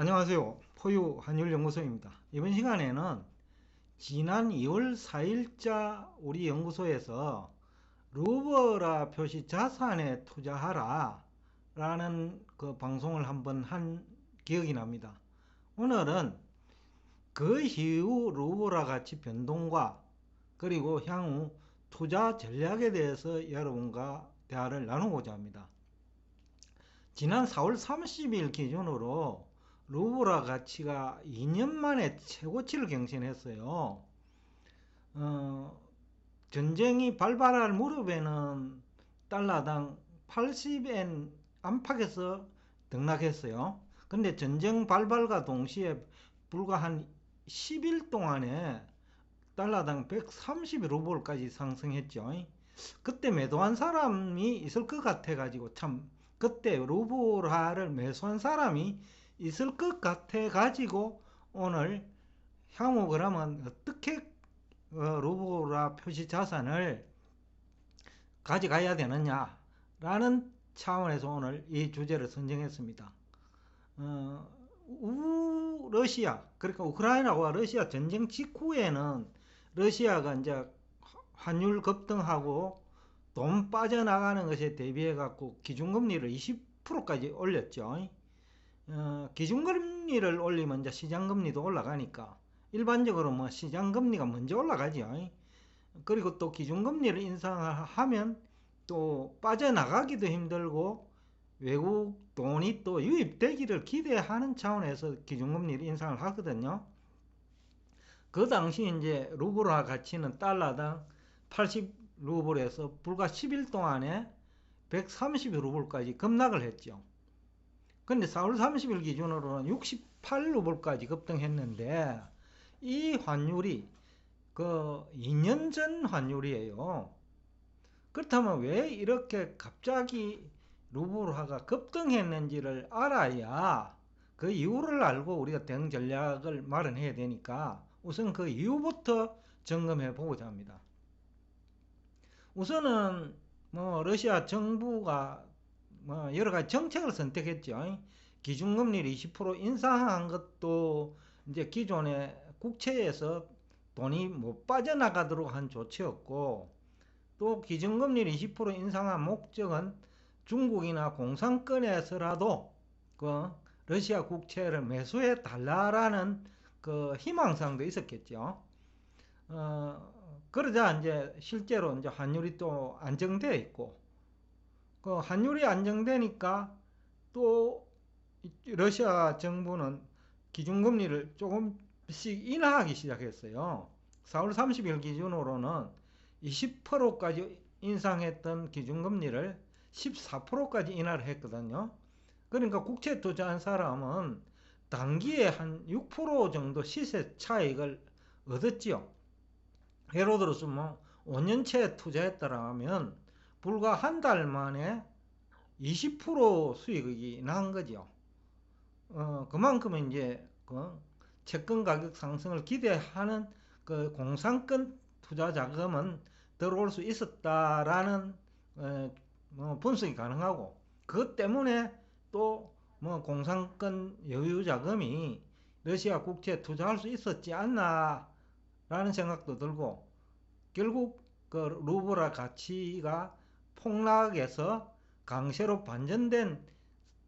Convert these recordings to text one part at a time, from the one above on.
안녕하세요. 포유 한율연구소입니다. 이번 시간에는 지난 2월 4일자 우리 연구소에서 루버라 표시 자산에 투자하라 라는 그 방송을 한번 한 기억이 납니다. 오늘은 그 이후 루버라 가치 변동과 그리고 향후 투자 전략에 대해서 여러분과 대화를 나누고자 합니다. 지난 4월 30일 기준으로 루브라 가치가 2년 만에 최고치를 경신했어요. 전쟁이 발발할 무렵에는 달러당 80엔 안팎에서 등락했어요. 근데 전쟁 발발과 동시에 불과 한 10일 동안에 달러당 130루블까지 상승했죠. 그때 매도한 사람이 있을 것 같아 가지고 참 그때 루브라를 매수한 사람이 있을 것 같아 가지고 오늘 향후 그러면 어떻게 루브라 표시 자산을 가져가야 되느냐라는 차원에서 오늘 이 주제를 선정했습니다. 러시아, 그러니까 우크라이나와 러시아 전쟁 직후에는 러시아가 이제 환율 급등하고 돈 빠져나가는 것에 대비해 갖고 기준금리를 20%까지 올렸죠. 기준금리를 올리면 이제 시장금리도 올라가니까 일반적으로 뭐 시장금리가 먼저 올라가죠. 그리고 또 기준금리를 인상하면 또 빠져나가기도 힘들고 외국 돈이 또 유입되기를 기대하는 차원에서 기준금리를 인상을 하거든요. 그 당시 이제 루블화 가치는 달러당 80루블에서 불과 10일 동안에 130루블까지 급락을 했죠. 근데 4월 30일 기준으로는 68루블까지 급등했는데 이 환율이 그 2년 전 환율이에요. 그렇다면 왜 이렇게 갑자기 루블화가 급등했는지를 알아야 그 이유를 알고 우리가 대응 전략을 마련해야 되니까 우선 그 이유부터 점검해 보고자 합니다. 우선은 뭐 러시아 정부가 뭐 여러 가지 정책을 선택했죠. 기준금리를 20% 인상한 것도 이제 기존의 국채에서 돈이 못 빠져나가도록 한 조치였고, 또 기준금리를 20% 인상한 목적은 중국이나 공산권에서라도 그 러시아 국채를 매수해 달라라는 그 희망사항도 있었겠죠. 그러자 이제 실제로 이제 환율이 또 안정되어 있고, 그 환율이 안정되니까 또 러시아 정부는 기준금리를 조금씩 인하하기 시작했어요. 4월 30일 기준으로는 20%까지 인상했던 기준금리를 14%까지 인하를 했거든요. 그러니까 국채 투자한 사람은 단기에 한 6% 정도 시세 차익을 얻었지요. 예를 들어서 뭐 5년채 투자했다라면 불과 한 달 만에 20% 수익이 난 거죠. 그만큼 이제 그 채권 가격 상승을 기대하는 그 공상권 투자 자금은 들어올 수 있었다라는 뭐 분석이 가능하고, 그것 때문에 또 뭐 공상권 여유 자금이 러시아 국채에 투자할 수 있었지 않나라는 생각도 들고, 결국 그 루브라 가치가 폭락해서 강세로 반전된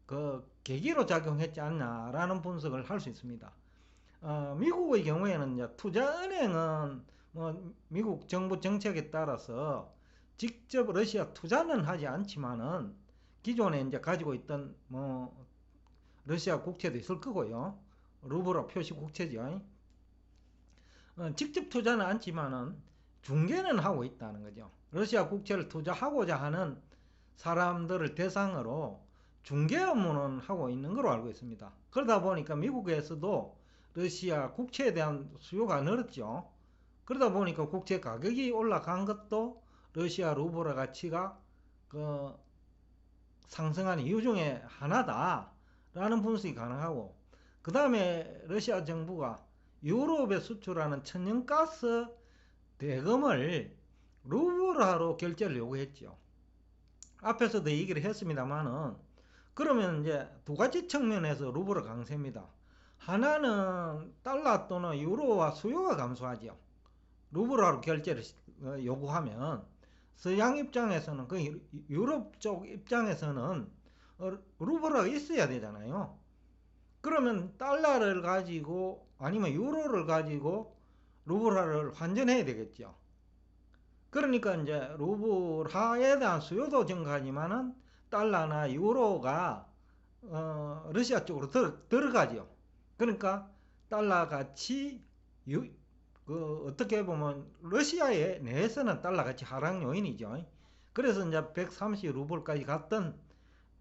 그 계기로 작용했지 않나라는 분석을 할 수 있습니다. 미국의 경우에는 이제 투자은행은 뭐 미국 정부 정책에 따라서 직접 러시아 투자는 하지 않지만은 기존에 이제 가지고 있던 뭐 러시아 국채도 있을 거고요. 루브라 표시 국채죠. 직접 투자는 않지만은 중개는 하고 있다는 거죠. 러시아 국채를 투자하고자 하는 사람들을 대상으로 중개 업무는 하고 있는 걸로 알고 있습니다. 그러다 보니까 미국에서도 러시아 국채에 대한 수요가 늘었죠. 그러다 보니까 국채 가격이 올라간 것도 러시아 루블의 가치가 그 상승한 이유 중에 하나다라는 분석이 가능하고, 그 다음에 러시아 정부가 유럽에 수출하는 천연가스 대금을 루블화로 결제를 요구했죠. 앞에서도 얘기를 했습니다만은, 그러면 이제 두 가지 측면에서 루블의 강세입니다. 하나는 달러 또는 유로와 수요가 감소하죠. 루블화로 결제를 요구하면 서양 입장에서는 그 유럽 쪽 입장에서는 루블화가 있어야 되잖아요. 그러면 달러를 가지고 아니면 유로를 가지고 루블화를 환전해야 되겠죠. 그러니까 이제 루블화에 대한 수요도 증가하지만은 달러나 유로가 러시아 쪽으로 들어가죠. 그러니까 달러 가치 어떻게 보면 러시아의 내에서는 달러 가치 하락 요인이죠. 그래서 이제 130 루블까지 갔던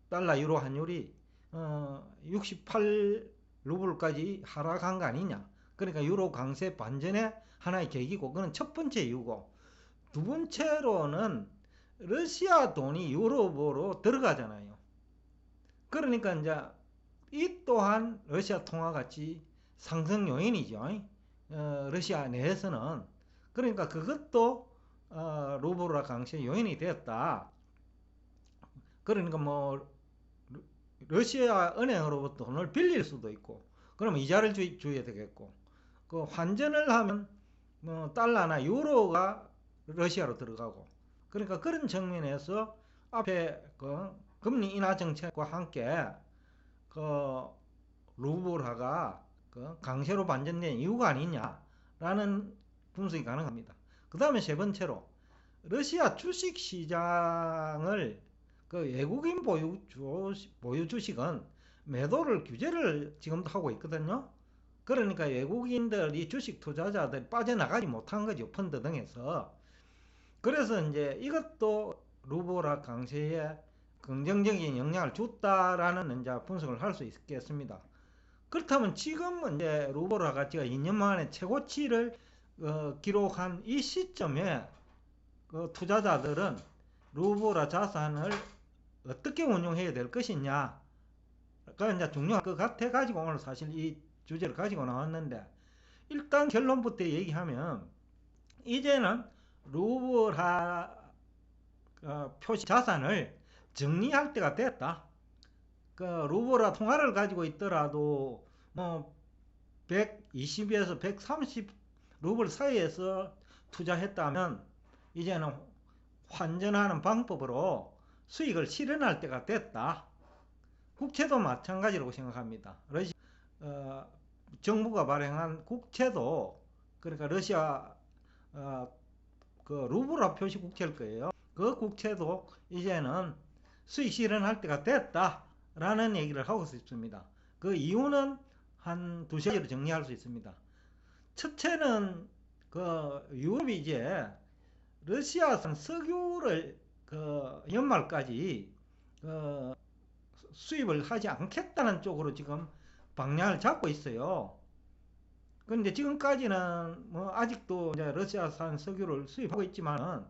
달러 유로 환율이 68 루블까지 하락한 거 아니냐. 그러니까 유로 강세 반전의 하나의 계기고, 그건 첫 번째 이유고, 두 번째로는 러시아 돈이 유럽으로 들어가잖아요. 그러니까 이제 이 또한 러시아 통화 가치 상승 요인이죠. 러시아 내에서는. 그러니까 그것도 루블화 강세 요인이 되었다. 그러니까 뭐 러시아 은행으로부터 돈을 빌릴 수도 있고, 그러면 이자를 줘야 되겠고, 그 환전을 하면 뭐 달러나 유로가 러시아로 들어가고, 그러니까 그런 측면에서 앞에 그 금리 인하 정책과 함께 그 루블화가 그 강세로 반전된 이유가 아니냐라는 분석이 가능합니다. 그 다음에 세 번째로 러시아 주식 시장을 그 외국인 보유 주식은 매도를 규제를 지금도 하고 있거든요. 그러니까 외국인들이 주식 투자자들이 빠져나가지 못한 거죠. 펀드 등에서. 그래서 이제 이것도 루블화 강세에 긍정적인 영향을 줬다라는 이제 분석을 할 수 있겠습니다. 그렇다면 지금 이제 루블화 가치가 2년 만에 최고치를 기록한 이 시점에 그 투자자들은 루블화 자산을 어떻게 운용해야 될 것이냐, 가 이제 중요한 것 같아 가지고 오늘 사실 이 주제를 가지고 나왔는데, 일단 결론부터 얘기하면 이제는 루블화 표시 자산을 정리할 때가 됐다. 그 루블화 통화를 가지고 있더라도 뭐 120에서 130 루블 사이에서 투자했다면 이제는 환전하는 방법으로 수익을 실현할 때가 됐다. 국채도 마찬가지라고 생각합니다. 러시아 정부가 발행한 국채도, 그러니까 러시아 그 루블화 표시 국채일 거예요. 그 국채도 이제는 수익 실현할 때가 됐다라는 얘기를 하고 있습니다. 그 이유는 한 두 가지로 정리할 수 있습니다. 첫째는 그 유럽이 이제 러시아산 석유를 그 연말까지 수입을 하지 않겠다는 쪽으로 지금 방향을 잡고 있어요. 그런데 지금까지는 뭐 아직도 이제 러시아산 석유를 수입하고 있지만은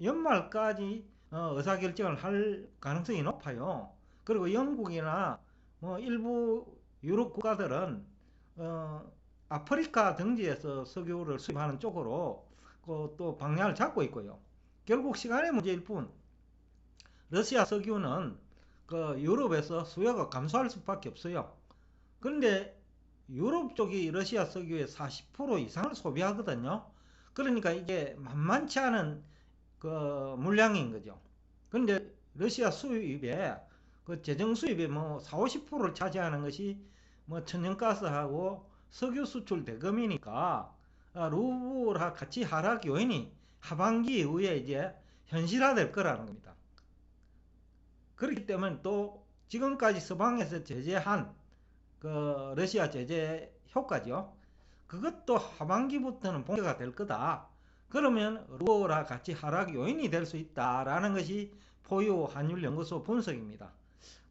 연말까지 의사결정을 할 가능성이 높아요. 그리고 영국이나 뭐 일부 유럽 국가들은 아프리카 등지에서 석유를 수입하는 쪽으로 또 방향을 잡고 있고요. 결국 시간의 문제일 뿐 러시아 석유는 그 유럽에서 수요가 감소할 수밖에 없어요. 그런데 유럽 쪽이 러시아 석유의 40% 이상을 소비하거든요. 그러니까 이게 만만치 않은 그 물량인 거죠. 그런데 러시아 수입에 그 재정 수입의 뭐 4, 50%를 차지하는 것이 뭐 천연가스하고 석유 수출 대금이니까 루블화 가치 하락 요인이 하반기 이후에 이제 현실화될 거라는 겁니다. 그렇기 때문에 또 지금까지 서방에서 제재한 그 러시아 제재 효과죠. 그것도 하반기부터는 본격화가 될 거다. 그러면 루블화 가치 하락 요인이 될 수 있다라는 것이 포유 한율연구소 분석입니다.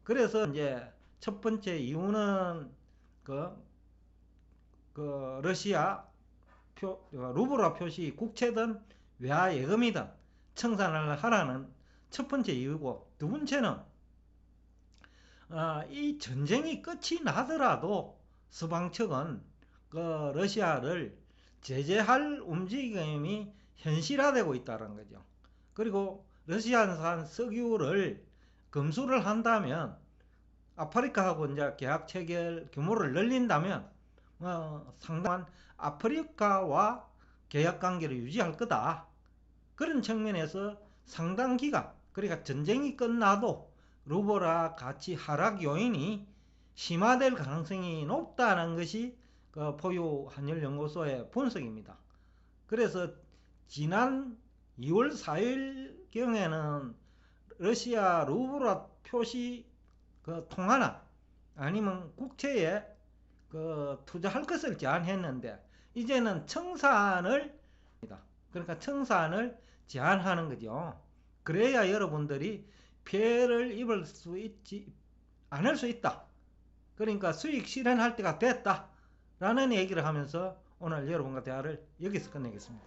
그래서 이제 첫 번째 이유는 러시아 루블화 표시 국채든 외화 예금이든 청산을 하라는 첫 번째 이유고, 두 번째는 이 전쟁이 끝이 나더라도 서방 측은 그 러시아를 제재할 움직임이 현실화되고 있다는 거죠. 그리고 러시아산 석유를 검수를 한다면 아프리카하고 이제 계약 체결 규모를 늘린다면 상당한 아프리카와 계약 관계를 유지할 거다. 그런 측면에서 상당 기간, 그러니까 전쟁이 끝나도 루블화 가치 하락 요인이 심화될 가능성이 높다는 것이 그 포유 한일연구소의 분석입니다. 그래서 지난 2월 4일경에는 러시아 루블화 표시 그 통화나 아니면 국채에 그 투자할 것을 제안했는데 이제는 청산을, 그러니까 청산을 제한하는 거죠. 그래야 여러분들이 피해를 입을 수 있지 않을 수 있다. 그러니까 수익 실현할 때가 됐다 라는 얘기를 하면서 오늘 여러분과 대화를 여기서 끝내겠습니다.